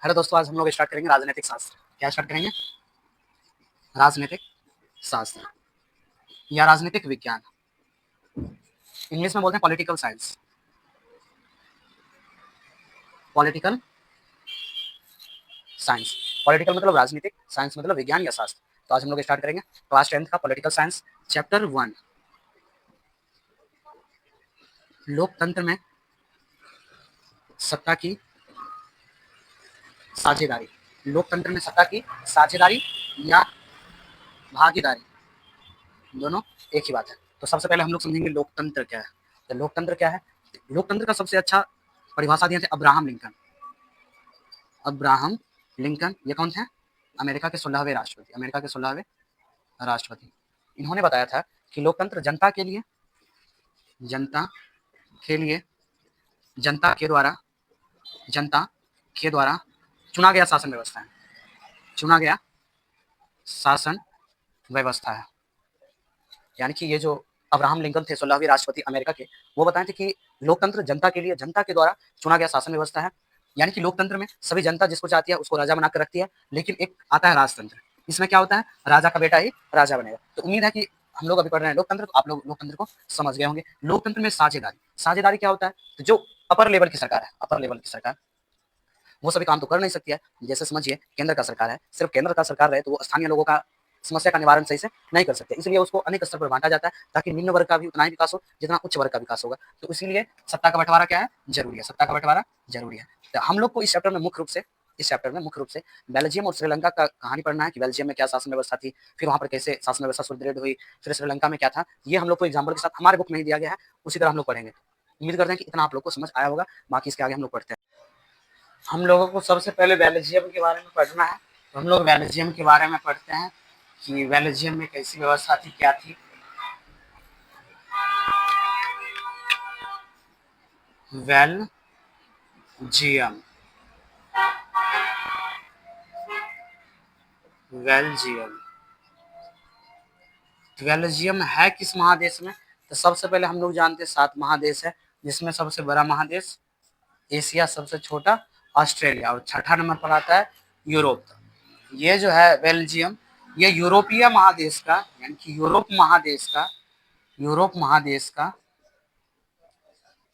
Hello दोस्तों, आज हम लोग स्टार्ट करेंगे राजनीतिक शास्त्र। क्या स्टार्ट करेंगे? राजनीतिक शास्त्र या राजनीतिक विज्ञान। इंग्लिश में बोलते हैं political science. Political science. Political मतलब राजनीतिक, साइंस मतलब विज्ञान या शास्त्र। तो आज हम लोग स्टार्ट करेंगे क्लास 10th का पॉलिटिकल साइंस, चैप्टर 1। लोकतंत्र में सत्ता की साझेदारी। लोकतंत्र में सत्ता की साझेदारी या भागीदारी, दोनों एक ही बात है। तो सबसे पहले हम लोग समझेंगे लोकतंत्र क्या है। तो लोकतंत्र क्या है? लोकतंत्र का सबसे अच्छा परिभाषा दिए थे अब्राहम लिंकन। अब्राहम लिंकन ये कौन थे? अमेरिका के 16वें राष्ट्रपति। अमेरिका के 16वें राष्ट्रपति। इन्होंने बताया था कि लोकतंत्र जनता के लिए जनता के द्वारा चुना गया शासन व्यवस्था है। चुना गया शासन व्यवस्था है। यानी कि ये जो अब्राहम लिंकन थे 16वें राष्ट्रपति अमेरिका के, वो बताए थे कि लोकतंत्र जनता के लिए, जनता के द्वारा चुना गया शासन व्यवस्था है। यानी कि लोकतंत्र में सभी जनता जिसको चाहती है उसको राजा बनाकर रखती है। लेकिन एक आता है राजतंत्र, इसमें क्या होता है? राजा का बेटा ही राजा बनेगा। तो उम्मीद है कि हम लोग अभी पढ़ रहे हैं लोकतंत्र, तो आप लोग लोकतंत्र को समझ गए होंगे। लोकतंत्र में साझेदारी क्या होता है? तो जो अपर लेवल की सरकार है, अपर लेवल की सरकार, वो सभी काम तो कर नहीं सकती है। जैसे समझिए केंद्र का सरकार है, सिर्फ केंद्र का सरकार रहे तो वो स्थानीय लोगों का समस्या का निवारण सही से नहीं कर सकते। इसलिए उसको अनेक स्तर पर बांटा जाता है ताकि निम्न वर्ग का भी उतना ही विकास हो जितना उच्च वर्ग का विकास होगा। तो इसीलिए सत्ता का बंटवारा क्या है? जरूरी है। सत्ता का बंटवारा जरूरी है। तो हम लोग को इस चैप्टर में मुख्य रूप से बेल्जियम और श्रीलंका का कहानी पढ़ना है कि बेल्जियम में क्या शासन व्यवस्था थी, फिर वहां पर कैसे शासन व्यवस्था सुदृढ़ हुई, फिर श्रीलंका में क्या था। ये हम लोग को एग्जाम्पल के साथ हमारे बुक में ही दिया गया है, उसी तरह हम लोग पढ़ेंगे। उम्मीद करते हैं कि इतना आप लोग को समझ आया होगा। बाकी इसके आगे हम लोग पढ़ते हैं। हम लोगों को सबसे पहले बेल्जियम के बारे में पढ़ना है। तो हम लोग बेल्जियम के बारे में पढ़ते हैं कि बेल्जियम में कैसी व्यवस्था थी, क्या थी। बेल्जियम बेल्जियम बेल्जियम है किस महादेश में? तो सबसे पहले हम लोग जानते हैं 7 महादेश है, जिसमें सबसे बड़ा महादेश एशिया, सबसे छोटा ऑस्ट्रेलिया, और छठा नंबर पर आता है यूरोप। ये जो है बेल्जियम, ये यूरोपीय महादेश का, यानी कि यूरोप महादेश का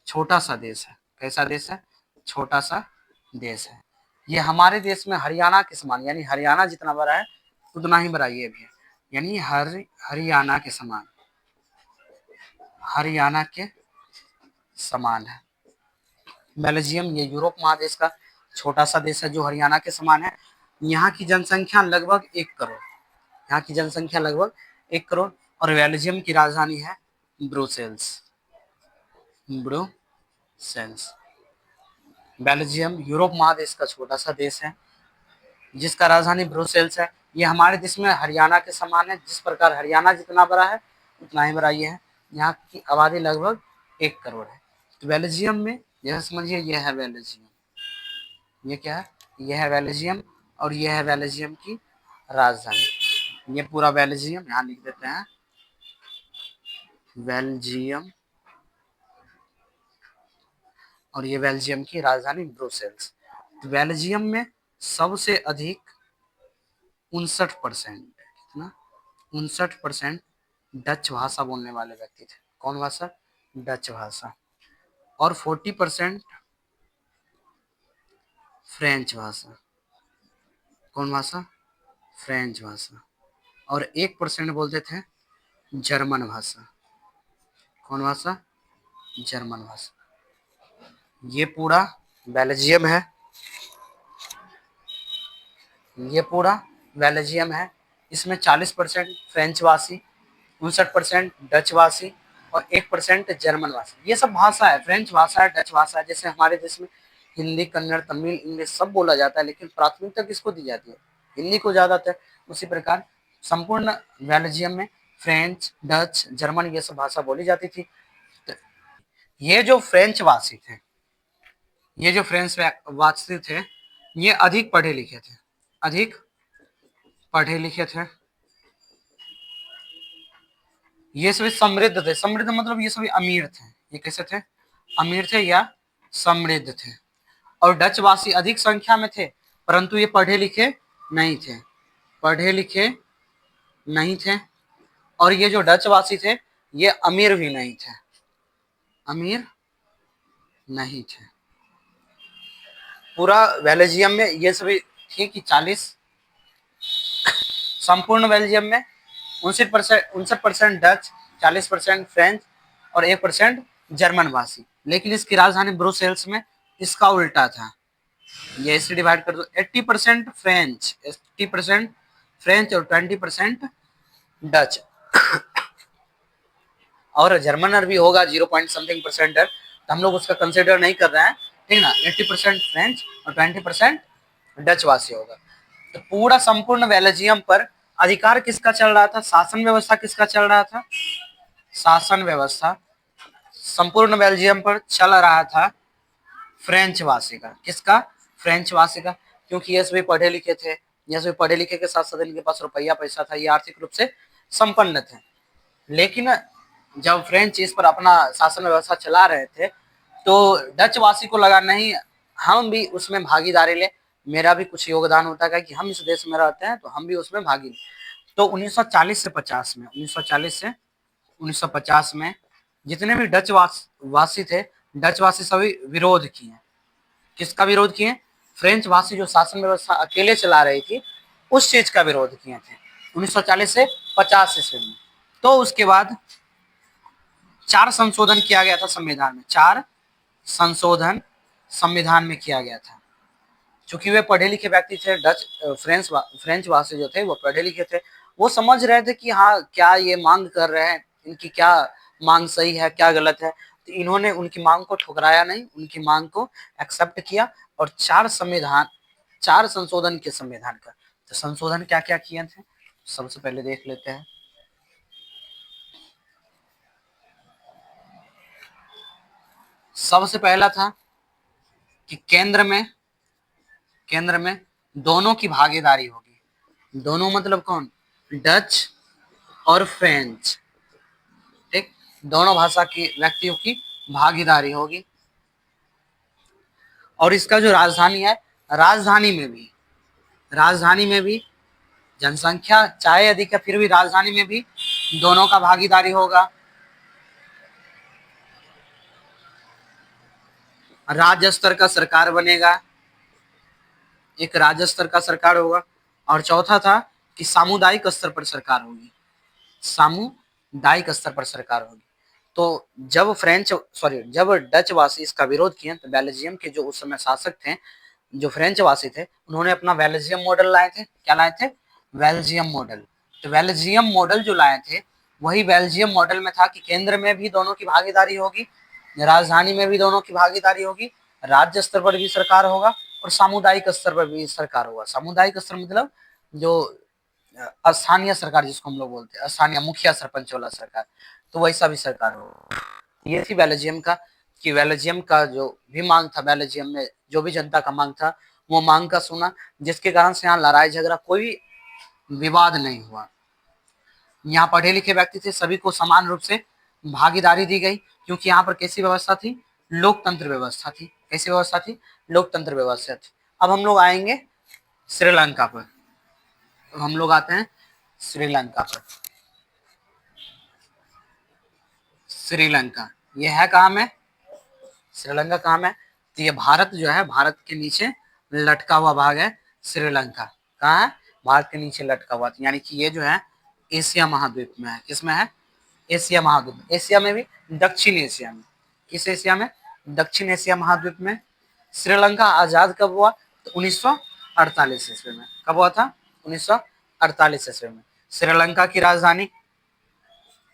छोटा सा देश है। कैसा देश है? छोटा सा देश है। ये हमारे देश में हरियाणा के समान, यानी हरियाणा जितना बड़ा है उतना ही बड़ा ये भी है, यानी हरियाणा के समान है। बेल्जियम ये यूरोप महादेश का छोटा सा देश है जो हरियाणा के समान है। यहाँ की जनसंख्या लगभग 1 करोड़। और बेल्जियम की राजधानी है ब्रुसेल्स। बेल्जियम यूरोप महादेश का छोटा सा देश है जिसका राजधानी ब्रुसेल्स है। ये हमारे देश में हरियाणा के समान है। जिस प्रकार हरियाणा जितना बड़ा है उतना ही बड़ा ये है। यहाँ की आबादी लगभग 1 करोड़ है। तो बेल्जियम में जैसे समझिए ये है बेल्जियम, ये क्या है? ये है बेल्जियम, और ये है बेल्जियम की राजधानी। ये पूरा बेल्जियम यहाँ लिख देते हैं, बेल्जियम, और ये बेल्जियम की राजधानी ब्रुसेल्स। तो बेल्जियम में सबसे अधिक 59%, कितना? 59% डच भाषा बोलने वाले व्यक्ति थे। कौन भाषा? डच भाषा। और 40% फ्रेंच भाषा। कौन भाषा? फ्रेंच भाषा। और 1% बोलते थे जर्मन भाषा। कौन भाषा? जर्मन भाषा। ये पूरा बेल्जियम है, ये पूरा बेल्जियम है। इसमें 40% फ्रेंच भाषी, 59% डच भाषी और 1% जर्मन भाषी। ये सब भाषा है, फ्रेंच भाषा है, डच भाषा है। जैसे हमारे देश में हिंदी, कन्नड़, तमिल, इंग्लिश सब बोला जाता है, लेकिन प्राथमिकता किसको दी जाती है? हिंदी को ज्यादातर। उसी प्रकार संपूर्ण बेल्जियम में फ्रेंच, डच, जर्मन ये सब भाषा बोली जाती थी। तो ये जो फ्रेंच भाषी थे, ये अधिक पढ़े लिखे थे, ये सभी समृद्ध थे। समृद्ध मतलब ये सभी अमीर थे। ये कैसे थे? अमीर थे या समृद्ध थे। और डच वासी अधिक संख्या में थे, परंतु ये पढ़े लिखे नहीं थे, पढ़े लिखे नहीं थे। और ये जो डच वासी थे ये अमीर भी नहीं थे, अमीर नहीं थे। पूरा बेल्जियम में ये सभी थी कि 40, संपूर्ण बेल्जियम में 59% डच, 40% फ्रेंच और 1% जर्मन भाषी। लेकिन इसकी राजधानी ब्रुसेल्स में इसका उल्टा था। ये इसे डिवाइड कर दो, 80% फ्रेंच, 80% फ्रेंच और 20% डच। और जर्मनर भी होगा 0 पॉइंट समथिंग परसेंट, तो हम लोग उसका कंसिडर नहीं कर रहे हैं, ठीक ना। 80% फ्रेंच और 20% डच वासी होगा। तो पूरा संपूर्ण बेल्जियम पर अधिकार किसका चल रहा था, शासन व्यवस्था किसका चल रहा था, शासन व्यवस्था संपूर्ण बेल्जियम पर चल रहा था फ्रेंच वासी का। किसका, फ्रेंच वासी का। क्योंकि ये सभी पढ़े लिखे थे, ये सभी पढ़े लिखे के साथ साथ इनके पास रुपया पैसा था, ये आर्थिक रूप से संपन्न थे। लेकिन जब फ्रेंच इस पर अपना शासन व्यवस्था चला रहे थे तो डच वासी को लगा नहीं, हम भी उसमें भागीदारी ले, मेरा भी कुछ योगदान होता है कि हम इस देश में रहते हैं तो हम भी उसमें भागी। तो 1940 से 50 में, 1940 से 1950 में जितने भी डच वासी थे, डच वासी सभी विरोध किए। किसका विरोध किए, फ्रेंच वासी जो शासन व्यवस्था अकेले चला रही थी उस चीज का विरोध किए थे 1940 से 50 ईस्वी में। तो उसके बाद 4 संशोधन किया गया था संविधान में, 4 संशोधन संविधान में किया गया था। चूंकि वे पढ़े लिखे व्यक्ति थे, डच फ्रेंच वासी जो थे वो पढ़े लिखे थे, वो समझ रहे थे कि हाँ क्या ये मांग कर रहे हैं, इनकी क्या मांग सही है क्या गलत है। तो इन्होंने उनकी मांग को ठुकराया नहीं, उनकी मांग को एक्सेप्ट किया और 4 संशोधन के संविधान का। तो संशोधन क्या क्या किए थे सबसे पहले देख लेते हैं। सबसे पहला था कि केंद्र में दोनों की भागीदारी होगी। दोनों मतलब कौन, डच और फ्रेंच, ठीक, दोनों भाषा की व्यक्तियों की भागीदारी होगी। और इसका जो राजधानी है, राजधानी में भी जनसंख्या चाहे अधिक है फिर भी राजधानी में भी दोनों का भागीदारी होगा। राज्य स्तर का सरकार बनेगा, एक राज्य स्तर का सरकार होगा। और चौथा था कि सामुदायिक स्तर पर सरकार होगी, सामुदायिक स्तर पर सरकार होगी। तो जब डच वासी इसका विरोध किए तो बेल्जियम के जो उस समय शासक थे, जो फ्रेंच वासी थे, उन्होंने अपना बेल्जियम मॉडल लाए थे। क्या लाए थे, बेल्जियम मॉडल। तो बेल्जियम मॉडल जो लाए थे वही बेल्जियम मॉडल में था कि केंद्र में भी दोनों की भागीदारी होगी, राजधानी में भी दोनों की भागीदारी होगी, राज्य स्तर पर भी सरकार होगा और सामुदायिक स्तर पर भी सरकार होगा। सामुदायिक स्तर मतलब जो स्थानीय सरकार जिसको हम लोग बोलते हैं, स्थानीय मुखिया सरपंच वाला सरकार, तो वैसा भी सरकार हो। ये थी बेल्जियम का, कि बेल्जियम का जो भी मांग था, बेल्जियम में जो भी जनता का मांग था वो मांग का सुना, जिसके कारण से यहाँ लड़ाई झगड़ा कोई विवाद नहीं हुआ। यहाँ पढ़े लिखे व्यक्ति थे, सभी को समान रूप से भागीदारी दी गई, क्योंकि यहाँ पर कैसी व्यवस्था थी, लोकतंत्र व्यवस्था थी। कैसी व्यवस्था थी, लोकतंत्र व्यवस्था थी। अब हम लोग आएंगे श्रीलंका पर, हम लोग आते हैं श्रीलंका पर। श्रीलंका ये है कहाँ में, श्रीलंका कहाँ में, तो ये भारत जो है, भारत के नीचे लटका हुआ भाग है श्रीलंका। कहाँ है, भारत के नीचे लटका हुआ, यानी कि ये जो है एशिया महाद्वीप में है। किसमें है, एशिया महाद्वीप, एशिया में भी दक्षिण एशिया में। किस एशिया में, दक्षिण एशिया महाद्वीप में। श्रीलंका आजाद कब हुआ, तो 1948 ईस्वी में। कब हुआ था, 1948 ईस्वी में। श्रीलंका की राजधानी,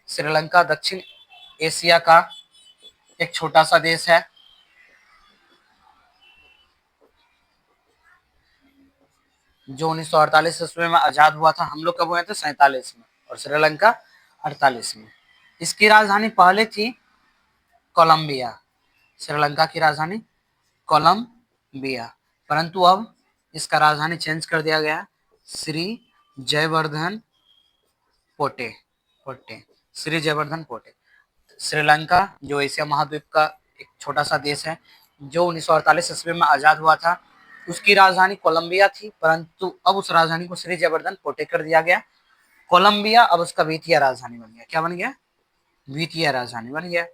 श्रीलंका दक्षिण एशिया का एक छोटा सा देश है। जो 1948 ईस्वी में आजाद हुआ था, हम लोग कब हुए थे, 47 में, और श्रीलंका 48 में। इसकी राजधानी पहले थी कोलंबिया, श्रीलंका की राजधानी कोलंबिया, परंतु अब इसका राजधानी चेंज कर दिया गया, श्री जयवर्धन पोटे, श्री जयवर्धन पोटे। श्रीलंका जो एशिया महाद्वीप का एक छोटा सा देश है, जो 1948 ईस्वी में आजाद हुआ था, उसकी राजधानी कोलंबिया थी, परंतु अब उस राजधानी को श्री जयवर्धन प्रोटेक्ट कर दिया गया। कोलंबिया अब उसका द्वितीय राजधानी बन गया। क्या बन गया? द्वितीय राजधानी बन गया।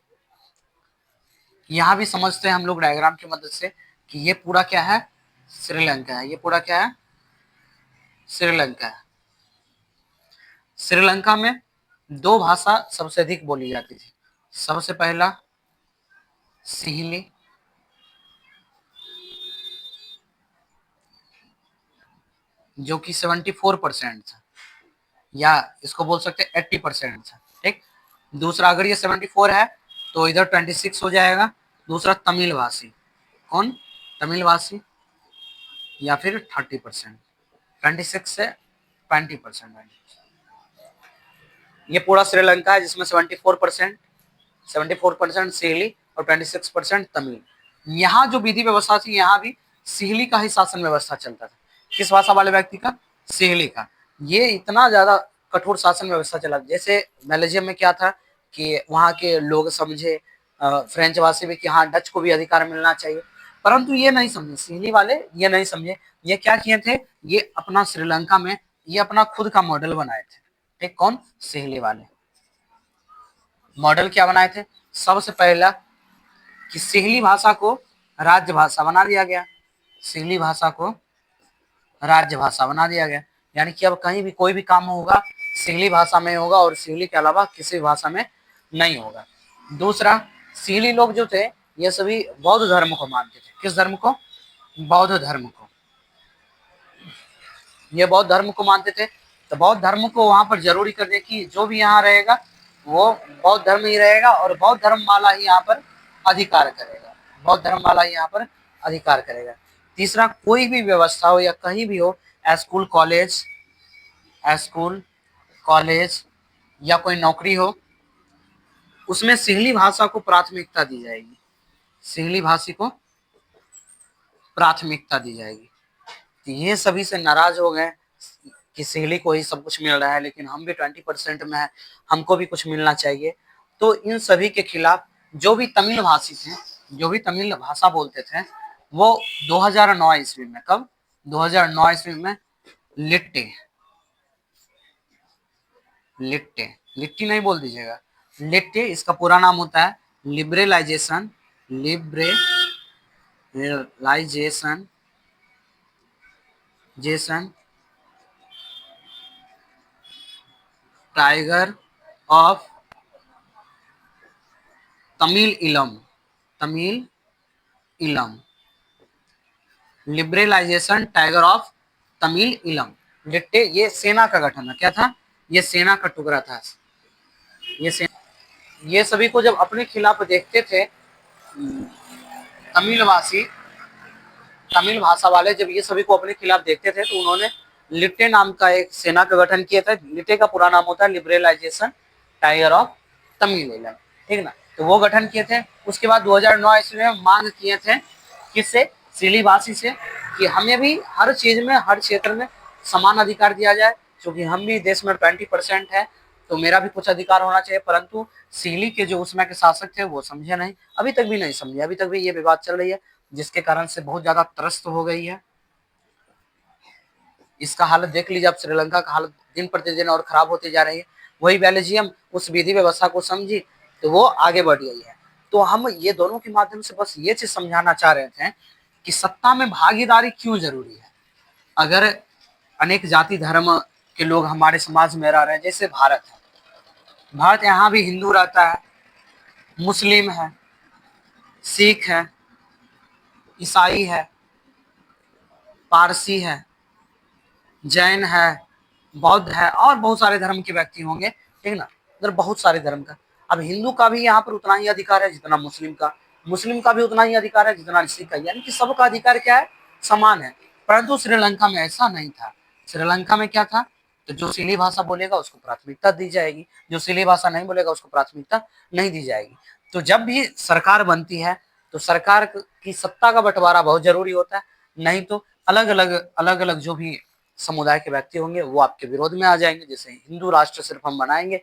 यहां भी समझते हैं हम लोग डायग्राम की मदद से कि ये पूरा क्या है? श्रीलंका है। ये पूरा क्या है? श्रीलंका है। श्रीलंका में दो भाषा सबसे अधिक बोली जाती थी। सबसे पहला सिहली, जो कि 74% था, या इसको बोल सकते हैं 80% था। ठीक। दूसरा, अगर ये 74 है तो इधर 26 हो जाएगा। दूसरा तमिल भाषी, कौन? तमिल भाषी, या फिर 30%, 26 से 20%। ये पूरा श्रीलंका है जिसमें 74% सिहली और 26% तमिल। यहाँ जो विधि व्यवस्था थी, यहाँ भी सिहली का ही शासन व्यवस्था चलता था। किस भाषा वाले व्यक्ति का? सिहली का। ये इतना ज्यादा कठोर शासन व्यवस्था चला, जैसे बेल्जियम में क्या था कि वहाँ के लोग समझे, फ्रेंच भाषी भी, कि हाँ डच को भी अधिकार मिलना चाहिए, परंतु ये नहीं समझे सिहली वाले, ये नहीं समझे। ये क्या किए थे? ये अपना श्रीलंका में ये अपना खुद का मॉडल बनाए थे। ठीक। कौन? सिहली वाले। मॉडल क्या बनाए थे? सबसे पहला कि सिहली भाषा को राज्य भाषा बना दिया गया। सिहली भाषा को राज्य भाषा बना दिया गया, यानी कि अब कहीं भी कोई भी काम होगा सिहली भाषा में होगा और सिहली के अलावा किसी भाषा में नहीं होगा। दूसरा, सिहली लोग जो थे ये सभी बौद्ध धर्म को मानते थे। किस धर्म को? बौद्ध धर्म को। ये बौद्ध धर्म को मानते थे, तो बौद्ध धर्म को वहां पर जरूरी कर दे कि जो भी यहाँ रहेगा वो बौद्ध धर्म ही रहेगा और बौद्ध धर्म वाला ही यहाँ पर अधिकार करेगा। बौद्ध धर्म वाला ही यहाँ पर अधिकार करेगा। तीसरा, कोई भी व्यवस्था हो या कहीं भी हो, स्कूल कॉलेज या कोई नौकरी हो, उसमें सिहली भाषा को प्राथमिकता दी जाएगी। सिहली भाषी को प्राथमिकता दी जाएगी। तो ये सभी से नाराज हो गए कि सिहली को ही सब कुछ मिल रहा है, लेकिन हम भी 20% में है, हमको भी कुछ मिलना चाहिए। तो इन सभी के खिलाफ जो भी तमिल भाषी थे, जो भी तमिल भाषा बोलते थे, वो 2009 ईस्वी में, कब? 2009 ईस्वी में लिट्टे लिट्टी नहीं बोल दीजिएगा, लिट्टे, इसका पूरा नाम होता है लिबरलाइजेशन टाइगर ऑफ तमिल इलम लिबरलाइजेशन टाइगर ऑफ तमिल इलम। लिट्टे ये सेना का गठन है। क्या था? ये सेना का टुकड़ा था। ये सभी को जब अपने खिलाफ देखते थे तमिलवासी, तमिल भाषा वाले, जब ये सभी को अपने खिलाफ देखते थे तो उन्होंने लिट्टे नाम का एक सेना का गठन किया था। लिट्टे का पूरा नाम होता है लिबरलाइजेशन टाइगर ऑफ तमिल इलम। ठीक ना? तो वो गठन किए थे। उसके बाद 2009 ईस्वी में मांग किए थे किससे? सिहली भाषी से, कि हमें भी हर चीज में, हर क्षेत्र में समान अधिकार दिया जाए, क्योंकि हम भी देश में 20% है तो मेरा भी कुछ अधिकार होना चाहिए। परंतु सिहली के जो उसमें के शासक थे वो समझे नहीं, अभी तक भी नहीं समझे, अभी तक भी ये विवाद चल रही है, जिसके कारण से बहुत ज्यादा त्रस्त हो गई है। इसका हालत देख लीजिए, अब श्रीलंका का हालत दिन प्रतिदिन और खराब होती जा रही है। वही बेल्जियम उस विधि व्यवस्था को समझी तो वो आगे बढ़ गई है। तो हम ये दोनों के माध्यम से बस ये चीज समझाना चाह रहे थे कि सत्ता में भागीदारी क्यों जरूरी है। अगर अनेक जाति धर्म के लोग हमारे समाज में रह रहे हैं, जैसे भारत है, भारत यहाँ भी हिंदू रहता है, मुस्लिम है, सिख है, ईसाई है, पारसी है, जैन है, बौद्ध है, और बहुत सारे धर्म के व्यक्ति होंगे। ठीक ना? उधर बहुत सारे धर्म का। अब हिंदू का भी यहाँ पर उतना ही अधिकार है जितना मुस्लिम का भी उतना ही अधिकार है जितना सिख का, यानी कि सबका अधिकार क्या है? समान है। परंतु श्रीलंका में ऐसा नहीं था। श्रीलंका में क्या था? तो जो सिहली भाषा बोलेगा उसको प्राथमिकता दी जाएगी, जो सिहली भाषा नहीं बोलेगा उसको प्राथमिकता नहीं दी जाएगी। तो जब भी सरकार बनती है तो सरकार की सत्ता का बंटवारा बहुत जरूरी होता है, नहीं तो अलग अलग जो भी समुदाय के व्यक्ति होंगे वो आपके विरोध में आ जाएंगे। जैसे हिंदू राष्ट्र सिर्फ हम बनाएंगे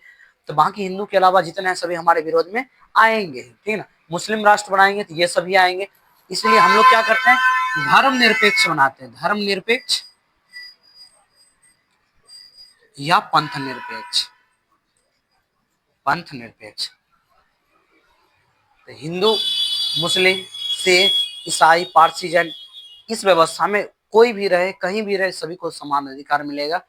तो बाकी हिंदू के अलावा जितने हैं सभी हमारे विरोध में आएंगे। ठीक है ना? मुस्लिम राष्ट्र बनाएंगे तो ये सभी आएंगे। इसलिए हम लोग क्या करते हैं धर्मनिरपेक्ष बनाते हैं, धर्मनिरपेक्ष या पंथ निरपेक्ष, पंथ निरपेक्ष। तो हिंदू, मुस्लिम, सिख, ईसाई, पारसी, जैन, इस व्यवस्था में कोई भी रहे, कहीं भी रहे, सभी को समान अधिकार मिलेगा।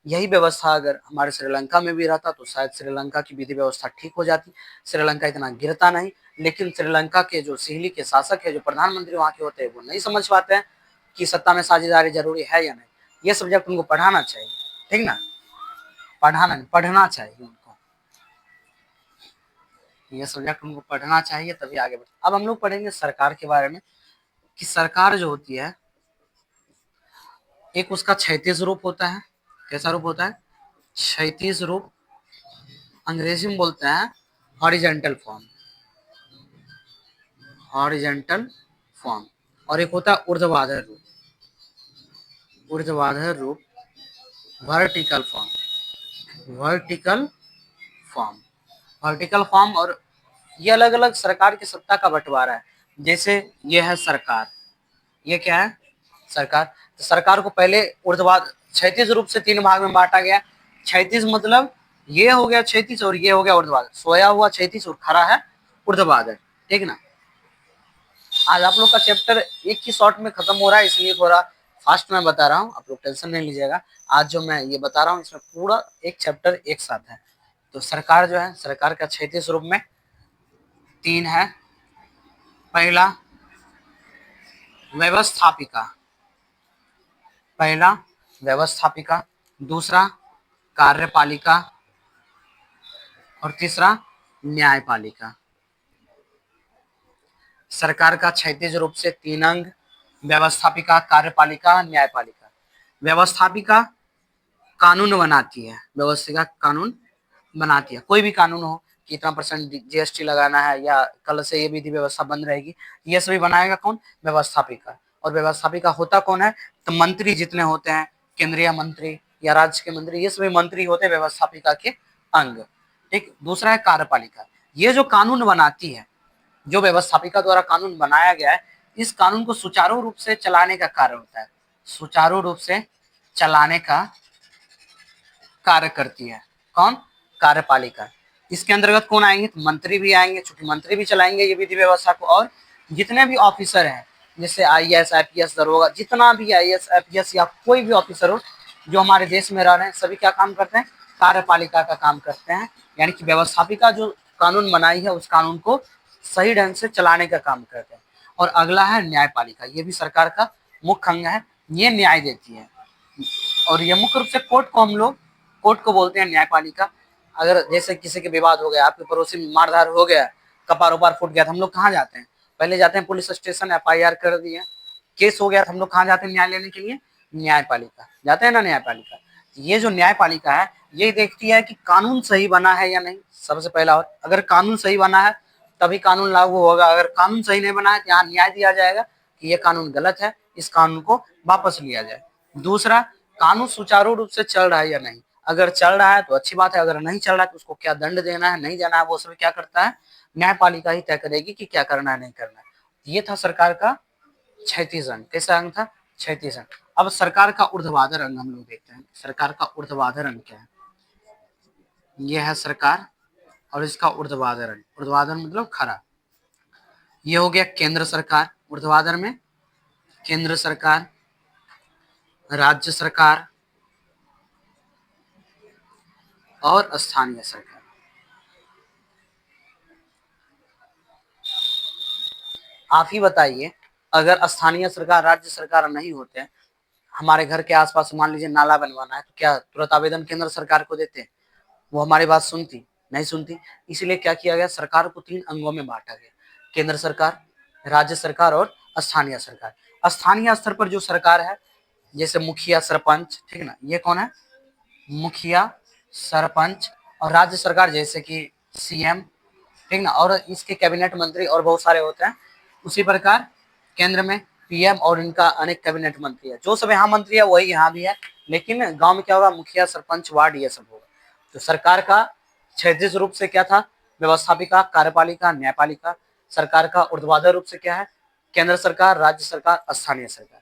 यही व्यवस्था अगर हमारे श्रीलंका में भी रहता तो शायद श्रीलंका की विधि व्यवस्था ठीक हो जाती, श्रीलंका इतना गिरता नहीं। लेकिन श्रीलंका के जो सिहली के शासक है, जो प्रधानमंत्री वहां के होते हैं, वो नहीं समझ पाते हैं कि सत्ता में साझेदारी जरूरी है या नहीं। ये सब्जेक्ट उनको पढ़ाना चाहिए, ठीक ना, पढ़ना चाहिए उनको, ये सब्जेक्ट उनको पढ़ना चाहिए, तभी आगे बढ़े। अब हम लोग पढ़ेंगे सरकार के बारे में, कि सरकार जो होती है, एक उसका 36 रूप होता है। कैसा रूप होता है? 36 रूप, अंग्रेजी में बोलते हैं हॉरिजेंटल फॉर्म, हॉरिजेंटल फॉर्म। और एक होता है ऊर्ध्वाधर रूप, ऊर्ध्वाधर रूप, vertical form, vertical form, vertical form. और ये अलग अलग सरकार की सत्ता का बंटवारा है। जैसे ये है सरकार, ये क्या है? सरकार। तो सरकार को पहले ऊर्ध्वाधर 36 रूप से 3 भाग में बांटा गया। 36 मतलब ये हो गया 36 और ये हो गया ऊर्ध्वाधर, सोया हुआ 36 और खड़ा है ऊर्ध्वाधर, ठीक ना। आज आप लोग का चैप्टर एक ही शॉर्ट में खत्म हो रहा है, इसलिए थोड़ा फास्ट में बता रहा हूँ, आप लोग टेंशन नहीं लीजिएगा। आज जो मैं ये बता रहा हूँ इसमें पूरा एक चैप्टर एक साथ है। तो सरकार जो है, सरकार का 36 रूप में 3 है। पहला व्यवस्थापिका, पहला व्यवस्थापिका, दूसरा कार्यपालिका और तीसरा न्यायपालिका। सरकार का 36 रूप से 3 अंग, व्यवस्थापिका, कार्यपालिका, न्यायपालिका। व्यवस्थापिका कानून बनाती है, व्यवस्थिका कानून बनाती है। कोई भी कानून हो, कितना परसेंट जीएसटी लगाना है या कल से ये विधि व्यवस्था बंद रहेगी, ये सभी बनाएगा कौन? व्यवस्थापिका। और व्यवस्थापिका होता कौन है? तो मंत्री जितने होते हैं, केंद्रीय मंत्री या राज्य के मंत्री, ये सभी मंत्री होते हैं व्यवस्थापिका के अंग, ठीक। दूसरा है कार्यपालिका, ये जो कानून बनाती है, जो व्यवस्थापिका द्वारा कानून बनाया गया है, इस कानून को सुचारू रूप से चलाने का कार्य होता है, सुचारू रूप से चलाने का कार्य करती है कौन? कार्यपालिका। इसके अंतर्गत कौन आएंगे? तो मंत्री भी आएंगे, चूंकि मंत्री भी चलाएंगे ये विधि व्यवस्था को। और जितने भी ऑफिसर हैं, जैसे आईएएस, आईपीएस, दरोगा, जितना भी आईएएस, आईपीएस या कोई भी ऑफिसर हो जो हमारे देश में रह रहे हैं, सभी क्या काम करते हैं? कार्यपालिका का काम करते हैं। यानी कि व्यवस्थापिका जो कानून बनाई है उस कानून को सही ढंग से चलाने का काम करते हैं। और अगला है न्यायपालिका, ये भी सरकार का मुख्य अंग है, ये न्याय देती है। और ये मुख्य रूप से कोर्ट को हम लोग, कोर्ट को बोलते हैं न्यायपालिका। अगर जैसे किसी के विवाद हो गया, आपके पड़ोसी में मारधार हो गया, कपार उपार फूट गया, तो हम लोग कहाँ जाते हैं? पहले जाते हैं पुलिस स्टेशन, एफआईआर कर दिए, केस हो गया तो हम लोग कहाँ जाते हैं न्याय लेने के लिए? न्यायपालिका जाते हैं ना, न्यायपालिका। ये जो न्यायपालिका है, ये देखती है कि कानून सही बना है या नहीं, सबसे पहला। और अगर कानून सही बना है तभी कानून लागू होगा, अगर कानून सही नहीं बना है तो यहाँ न्याय दिया जाएगा कि ये कानून गलत है, इस कानून को वापस लिया जाए। दूसरा, कानून सुचारू रूप से चल रहा है या नहीं, अगर चल रहा है तो अच्छी बात है, अगर नहीं चल रहा है तो उसको क्या दंड देना है, नहीं देना है, वो सब क्या करता है? न्यायपालिका ही तय करेगी कि क्या करना है, नहीं करना है। ये था सरकार का 36 अंग। कैसा अंग था? 36 अंग। अब सरकार का ऊर्ध्वाधर अंग हम लोग देखते हैं, सरकार का ऊर्ध्वाधर अंग क्या है। यह है सरकार और इसका ऊर्ध्वाधर अंग, ऊर्ध्वाधर मतलब खड़ा। ये हो गया केंद्र सरकार, ऊर्ध्वाधर में केंद्र सरकार, राज्य सरकार और स्थानीय सरकार। आप ही बताइए, अगर स्थानीय सरकार, राज्य सरकार नहीं होते, हमारे घर के आसपास मान लीजिए नाला बनवाना है, तो क्या तुरंत आवेदन केंद्र सरकार को देते? वो हमारी बात सुनती? नहीं सुनती। इसलिए क्या किया गया? सरकार को 3 अंगों में बांटा गया, केंद्र सरकार, राज्य सरकार और स्थानीय सरकार। स्थानीय स्तर पर जो सरकार है, जैसे मुखिया, सरपंच, ठीक ना, ये कौन है? मुखिया, सरपंच। और राज्य सरकार जैसे कि सीएम, ठीक ना, और इसके कैबिनेट मंत्री और बहुत सारे होते हैं। उसी प्रकार केंद्र में पीएम और इनका अनेक कैबिनेट मंत्री है, जो सब यहाँ मंत्री है वही यहाँ भी है। लेकिन गांव में क्या होगा? मुखिया, सरपंच, वार्ड, ये सब होगा। तो सरकार का 36 रूप से क्या था? व्यवस्थापिका, कार्यपालिका, न्यायपालिका। सरकार का ऊर्ध्वाधर रूप से क्या है? केंद्र सरकार, राज्य सरकार, स्थानीय सरकार।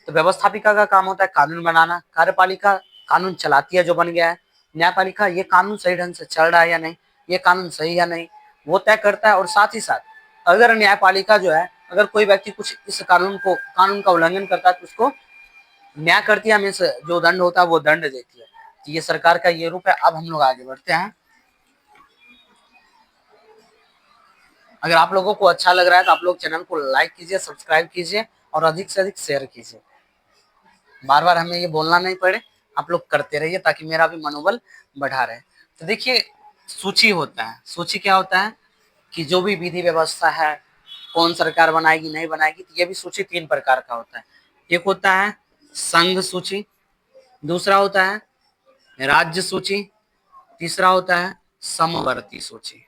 तो व्यवस्थापिका का काम होता है कानून बनाना, कार्यपालिका कानून चलाती है जो बन गया है, न्यायपालिका ये कानून सही ढंग से चल रहा है या नहीं, ये कानून सही या नहीं वो तय करता है। और साथ ही साथ अगर न्यायपालिका जो है, अगर कोई व्यक्ति कुछ इस कानून का उल्लंघन करता है तो उसको न्याय करती है, मीन्स जो दंड होता है वो दंड देती है। तो ये सरकार का ये रूप है। अब हम लोग आगे बढ़ते हैं। अगर आप लोगों को अच्छा लग रहा है तो आप लोग चैनल को लाइक कीजिए, सब्सक्राइब कीजिए और अधिक से अधिक शेयर कीजिए। बार बार हमें ये बोलना नहीं पड़े, आप लोग करते रहिए ताकि मेरा भी मनोबल बढ़ा रहे। तो देखिए, सूची होता है। सूची क्या होता है कि जो भी विधि व्यवस्था है, कौन सरकार बनाएगी नहीं बनाएगी, तो ये भी सूची 3 प्रकार का होता है। एक होता है संघ सूची, दूसरा होता है राज्य सूची, तीसरा होता है समवर्ती सूची।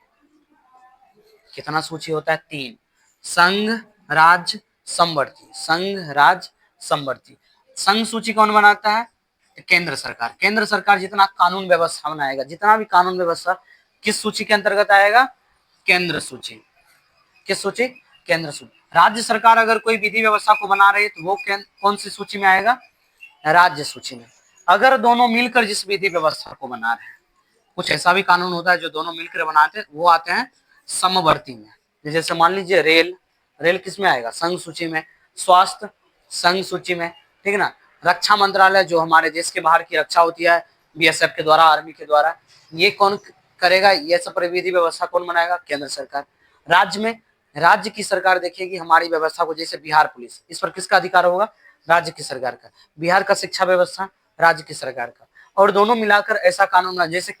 कितना सूची होता है? 3। संघ, राज्य, समवर्ती। संघ, राज्य, समवर्ती। संघ सूची कौन बनाता है? केंद्र सरकार। केंद्र सरकार जितना कानून व्यवस्था बनाएगा, जितना भी कानून व्यवस्था किस सूची के अंतर्गत आएगा? केंद्र सूची। किस सूची? केंद्र सूची। राज्य सरकार अगर कोई विधि व्यवस्था को बना रही है तो वो कौन सी सूची में आएगा? राज्य सूची में। अगर दोनों मिलकर जिस विधि व्यवस्था को बना रहे हैं, कुछ ऐसा भी कानून होता है जो दोनों मिलकर बनाते हैं, वो आते हैं समवर्ती में। जैसे मान लीजिए रेल किस में आएगा? संघ सूची में। स्वास्थ्य संघ सूची में, ठीक है ना। रक्षा मंत्रालय जो हमारे देश के बाहर की रक्षा होती है बीएसएफ के द्वारा, आर्मी के द्वारा, ये कौन करेगा? ये सब विधि व्यवस्था कौन बनाएगा? केंद्र सरकार। राज्य में राज्य की सरकार देखेगी हमारी व्यवस्था को, जैसे बिहार पुलिस, इस पर किसका अधिकार होगा? राज्य की सरकार का। बिहार का शिक्षा व्यवस्था, राज्य की सरकार का। और दोनों मिलाकर ऐसा कानून बना, जैसे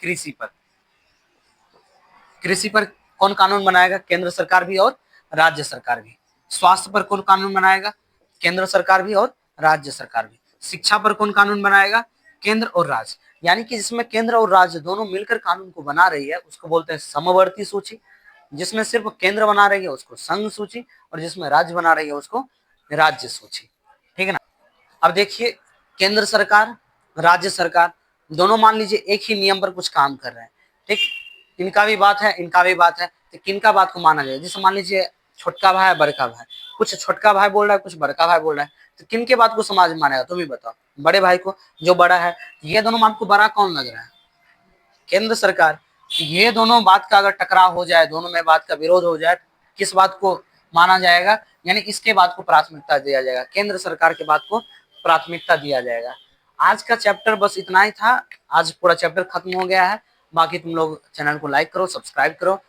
कृषि पर कौन कानून बनाएगा? केंद्र सरकार भी और राज्य सरकार भी। स्वास्थ्य पर कौन कानून बनाएगा? केंद्र सरकार भी और राज्य सरकार भी। शिक्षा पर कौन कानून बनाएगा? केंद्र और राज्य। यानी कि जिसमें केंद्र और राज्य दोनों मिलकर कानून को बना रही है उसको बोलते हैं समवर्ती सूची। जिसमें सिर्फ केंद्र बना रही है उसको संघ सूची, और जिसमें राज्य बना रही है उसको राज्य सूची, ठीक है ना। अब देखिए, केंद्र सरकार, राज्य सरकार दोनों मान लीजिए एक ही नियम पर कुछ काम कर रहे हैं, ठीक। इनका भी बात है, इनका भी बात है, तो किनका बात को माना जाए? जैसे मान लीजिए छोटका भाई है, बड़का भाई, कुछ छोटका भाई बोल रहा है, कुछ बड़का भाई बोल रहा है, तो किनके बात को समाज में मानेगा? तुम ही बताओ। बड़े भाई को, जो बड़ा है। ये दोनों में आपको बड़ा कौन लग रहा है? केंद्र सरकार। ये दोनों बात का अगर टकराव हो जाए, दोनों में बात का विरोध हो जाए, किस बात को माना जाएगा? यानी इसके बात को प्राथमिकता दिया जाएगा, केंद्र सरकार के बात को प्राथमिकता दिया जाएगा। आज का चैप्टर बस इतना ही था। आज पूरा चैप्टर खत्म हो गया है। बाकी तुम लोग चैनल को लाइक करो, सब्सक्राइब करो,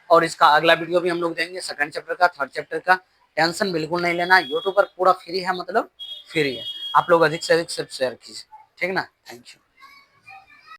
और इसका अगला वीडियो भी हम लोग देंगे, सेकंड चैप्टर का, थर्ड चैप्टर का। टेंशन बिल्कुल नहीं लेना, यूट्यूब पर पूरा फ्री है, मतलब फ्री है। आप लोग अधिक से अधिक सिर्फ शेयर कीजिए, ठीक ना। Thank you.